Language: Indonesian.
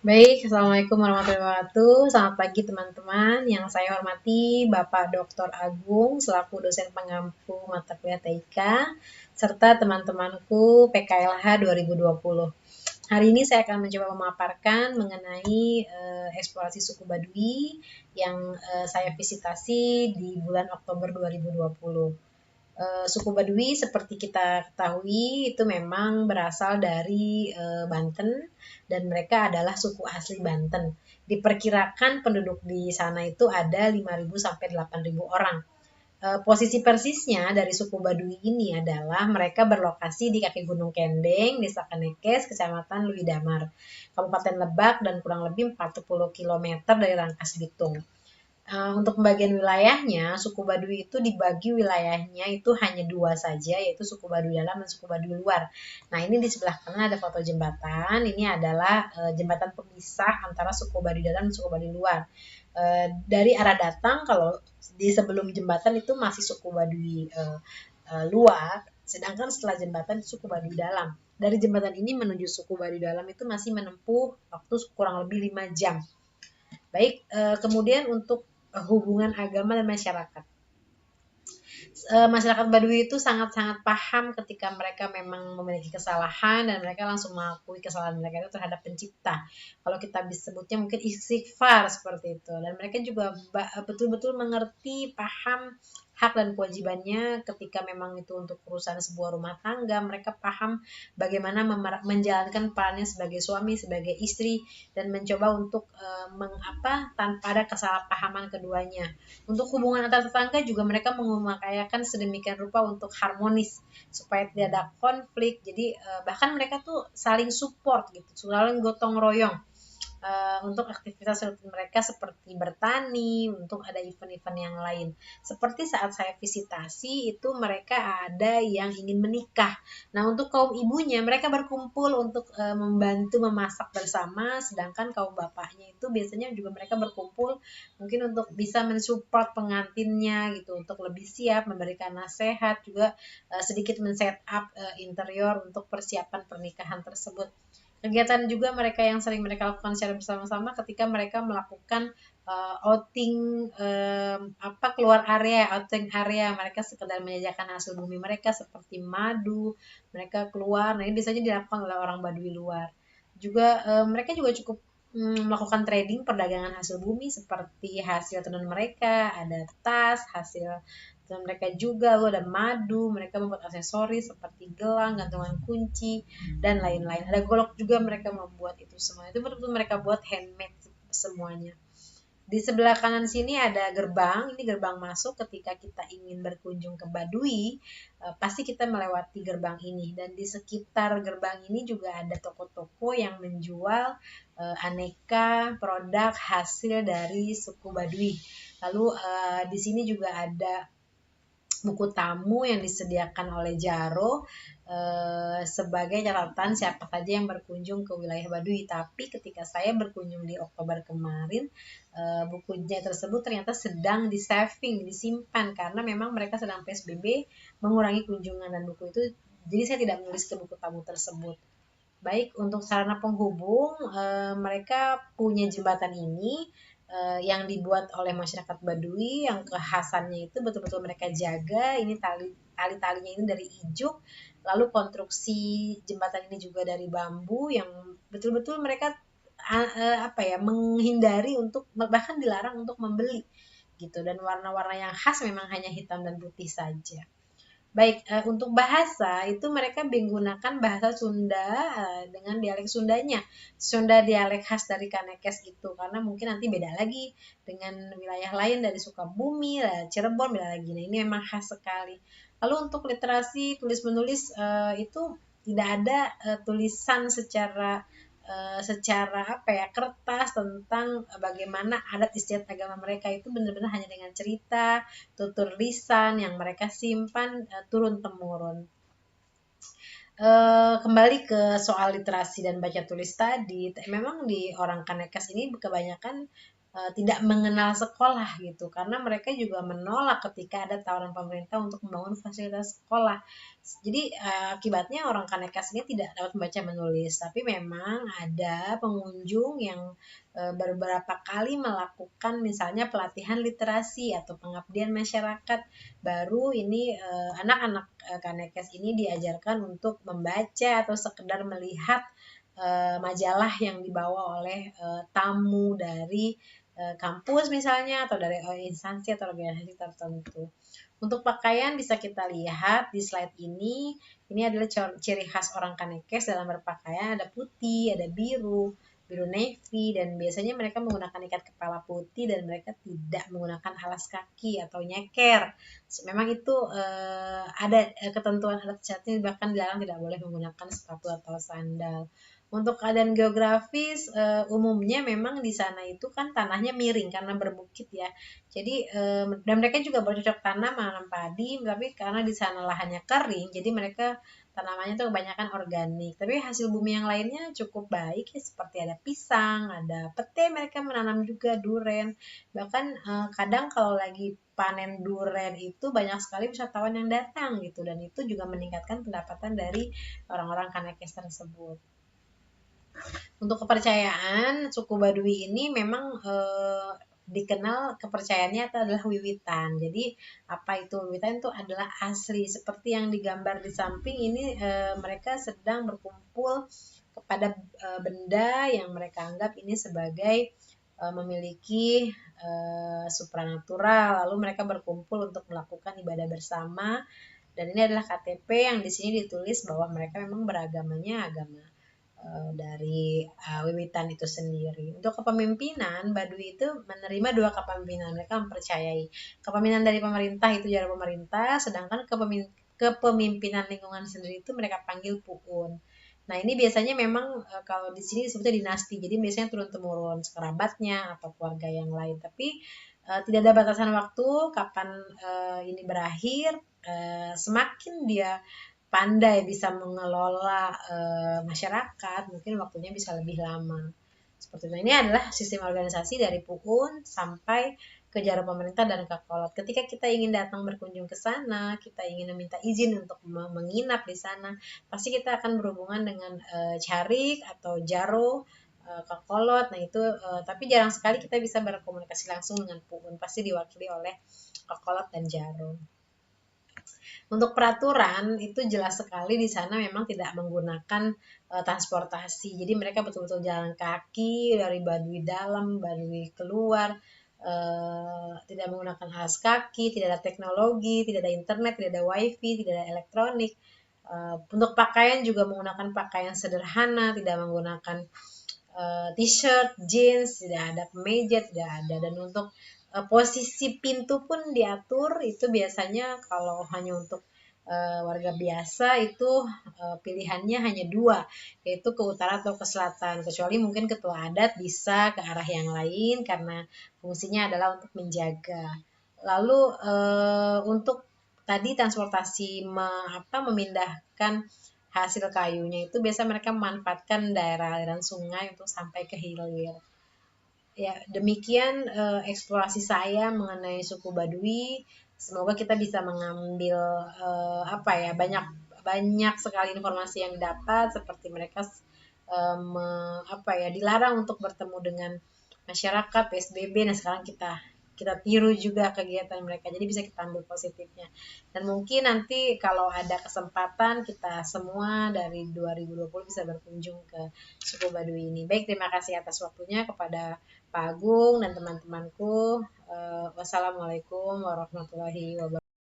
Baik, Assalamualaikum warahmatullahi wabarakatuh. Selamat pagi teman-teman. Yang saya hormati Bapak Dr. Agung selaku dosen pengampu mata kuliah TIK serta teman-temanku PKLH 2020. Hari ini saya akan mencoba memaparkan mengenai eksplorasi suku Baduy yang saya visitasi di bulan Oktober 2020. Suku Baduy seperti kita ketahui itu memang berasal dari Banten dan mereka adalah suku asli Banten. Diperkirakan penduduk di sana itu ada 5.000 sampai 8.000 orang. Posisi persisnya dari suku Baduy ini adalah mereka berlokasi di kaki Gunung Kendeng, Desa Kanekes, Kecamatan Luidamar, Kabupaten Lebak dan kurang lebih 40 kilometer dari Rangkas Bitung. Untuk pembagian wilayahnya, suku Baduy itu dibagi wilayahnya itu hanya dua saja, yaitu suku Baduy dalam dan suku Baduy luar. Nah, ini di sebelah kanan ada foto jembatan. Ini adalah jembatan pemisah antara suku Baduy dalam dan suku Baduy luar. Dari arah datang, kalau di sebelum jembatan itu masih suku Baduy luar, sedangkan setelah jembatan suku Baduy dalam. Dari jembatan ini menuju suku Baduy dalam itu masih menempuh waktu kurang lebih 5 jam. Baik, kemudian untuk hubungan agama dan masyarakat. Masyarakat Baduy itu sangat-sangat paham ketika mereka memang memiliki kesalahan dan mereka langsung mengakui kesalahan mereka itu terhadap pencipta. Kalau kita bisa sebutnya mungkin istighfar seperti itu. Dan mereka juga betul-betul mengerti, paham hak dan kewajibannya ketika memang itu untuk urusan sebuah rumah tangga. Mereka paham bagaimana menjalankan perannya sebagai suami, sebagai istri, dan mencoba untuk tanpa ada kesalahpahaman keduanya. Untuk hubungan antar tetangga juga mereka mengumakayakan sedemikian rupa untuk harmonis supaya tidak ada konflik. Jadi bahkan mereka tuh saling support gitu, saling gotong royong untuk aktivitas rutin mereka seperti bertani, untuk ada event-event yang lain. Seperti saat saya visitasi itu mereka ada yang ingin menikah. Nah, untuk kaum ibunya mereka berkumpul untuk membantu memasak bersama, sedangkan kaum bapaknya itu biasanya juga mereka berkumpul mungkin untuk bisa mensupport pengantinnya gitu, untuk lebih siap memberikan nasihat juga sedikit men-setup interior untuk persiapan pernikahan tersebut. Kegiatan juga mereka yang sering mereka lakukan secara bersama-sama ketika mereka melakukan outing keluar area, outing area mereka sekedar menjajakan hasil bumi mereka seperti madu, mereka keluar. Nah, ini biasanya dilakukan oleh orang Baduy luar. Juga mereka juga cukup melakukan trading perdagangan hasil bumi seperti hasil tenun mereka, ada tas, hasil dan mereka juga loh ada madu, mereka membuat aksesoris seperti gelang, gantungan kunci, dan lain-lain. Ada golok juga mereka membuat itu semua. Itu betul-betul mereka buat handmade semuanya. Di sebelah kanan sini ada gerbang, ini gerbang masuk ketika kita ingin berkunjung ke Baduy, pasti kita melewati gerbang ini. Dan di sekitar gerbang ini juga ada toko-toko yang menjual aneka produk hasil dari suku Baduy. Lalu di sini juga ada buku tamu yang disediakan oleh Jaro sebagai catatan siapa saja yang berkunjung ke wilayah Baduy. Tapi ketika saya berkunjung di Oktober kemarin, bukunya tersebut ternyata sedang di-saving, disimpan karena memang mereka sedang PSBB mengurangi kunjungan dan buku itu jadi saya tidak menulis ke buku tamu tersebut. Baik, untuk sarana penghubung, mereka punya jembatan ini yang dibuat oleh masyarakat Baduy, yang kekhasannya itu betul-betul mereka jaga. Ini tali-talinya ini dari ijuk, lalu konstruksi jembatan ini juga dari bambu yang betul-betul mereka menghindari untuk bahkan dilarang untuk membeli gitu. Dan warna-warna yang khas memang hanya hitam dan putih saja. Baik, untuk bahasa itu mereka menggunakan bahasa Sunda dengan dialek Sundanya. Sunda dialek khas dari Kanekes gitu, karena mungkin nanti beda lagi dengan wilayah lain dari Sukabumi, Cirebon beda lagi. Nah, ini memang khas sekali. Lalu untuk literasi tulis menulis itu tidak ada tulisan secara kertas tentang bagaimana adat istiadat agama mereka itu benar-benar hanya dengan cerita, tutur lisan yang mereka simpan turun temurun. Kembali ke soal literasi dan baca tulis tadi, memang di orang Kanekes ini kebanyakan tidak mengenal sekolah gitu, karena mereka juga menolak ketika ada tawaran pemerintah untuk membangun fasilitas sekolah. Jadi akibatnya orang Kanekas ini tidak dapat membaca menulis, tapi memang ada pengunjung yang beberapa kali melakukan misalnya pelatihan literasi atau pengabdian masyarakat. Baru ini anak-anak Kanekes ini diajarkan untuk membaca atau sekedar melihat majalah yang dibawa oleh tamu dari kampus misalnya, atau dari instansi atau organisasi tertentu. Untuk pakaian bisa kita lihat di slide ini. Ini adalah ciri khas orang Kanekes dalam berpakaian. Ada putih, ada biru, biru navy, dan biasanya mereka menggunakan ikat kepala putih dan mereka tidak menggunakan alas kaki atau nyeker. Memang itu ada ketentuan adat istiadatnya, bahkan dilarang tidak boleh menggunakan sepatu atau sandal. Untuk keadaan geografis, umumnya memang di sana itu kan tanahnya miring karena berbukit ya. Jadi dan mereka juga bercocok tanam menanam padi, tapi karena di sana lahannya kering, jadi mereka tanamannya tuh kebanyakan organik. Tapi hasil bumi yang lainnya cukup baik ya, seperti ada pisang, ada pete, mereka menanam juga duren. Bahkan kadang kalau lagi panen duren itu banyak sekali wisatawan yang datang gitu, dan itu juga meningkatkan pendapatan dari orang-orang Kanekes tersebut. Untuk kepercayaan, suku Baduy ini memang dikenal kepercayaannya itu adalah wiwitan. Jadi apa itu wiwitan? Itu adalah asli. Seperti yang digambar di samping ini, mereka sedang berkumpul kepada benda yang mereka anggap ini sebagai memiliki supranatural. Lalu mereka berkumpul untuk melakukan ibadah bersama. Dan ini adalah KTP yang di sini ditulis bahwa mereka memang beragamanya agama dari wiwitan itu sendiri. Untuk kepemimpinan, Baduy itu menerima dua kepemimpinan. Mereka mempercayai kepemimpinan dari pemerintah itu jalan pemerintah, sedangkan kepemimpinan lingkungan sendiri itu mereka panggil puun. Nah, ini biasanya memang kalau di sini disebutnya dinasti. Jadi biasanya turun-temurun kerabatnya atau keluarga yang lain. Tapi tidak ada batasan waktu kapan ini berakhir. Semakin dia pandai bisa mengelola masyarakat, mungkin waktunya bisa lebih lama. Seperti itu. Ini adalah sistem organisasi dari Puun sampai ke jarum pemerintah dan ke kolot. Ketika kita ingin datang berkunjung ke sana, kita ingin meminta izin untuk menginap di sana, pasti kita akan berhubungan dengan Carik atau Jaro ke kolot. Nah itu tapi jarang sekali kita bisa berkomunikasi langsung dengan Puun, pasti diwakili oleh kolot dan Jaro. Untuk peraturan itu jelas sekali di sana memang tidak menggunakan transportasi. Jadi mereka betul-betul jalan kaki dari Baduy dalam, Baduy keluar, tidak menggunakan alas kaki, tidak ada teknologi, tidak ada internet, tidak ada wifi, tidak ada elektronik. Untuk pakaian juga menggunakan pakaian sederhana, tidak menggunakan t-shirt, jeans, tidak ada kemeja, tidak ada. Dan untuk posisi pintu pun diatur, itu biasanya kalau hanya untuk warga biasa itu pilihannya hanya dua, yaitu ke utara atau ke selatan. Kecuali mungkin ketua adat bisa ke arah yang lain karena fungsinya adalah untuk menjaga. Lalu untuk tadi transportasi memindahkan hasil kayunya itu biasa mereka memanfaatkan daerah aliran sungai untuk sampai ke hilir. Ya, demikian eksplorasi saya mengenai suku Baduy. Semoga kita bisa mengambil banyak banyak sekali informasi yang didapat, seperti mereka dilarang untuk bertemu dengan masyarakat PSBB. Nah, sekarang kita kita tiru juga kegiatan mereka, jadi bisa kita ambil positifnya. Dan mungkin nanti kalau ada kesempatan kita semua dari 2020 bisa berkunjung ke suku Baduy ini. Baik, terima kasih atas waktunya kepada Pak Agung dan teman-temanku. Wassalamualaikum warahmatullahi wabarakatuh.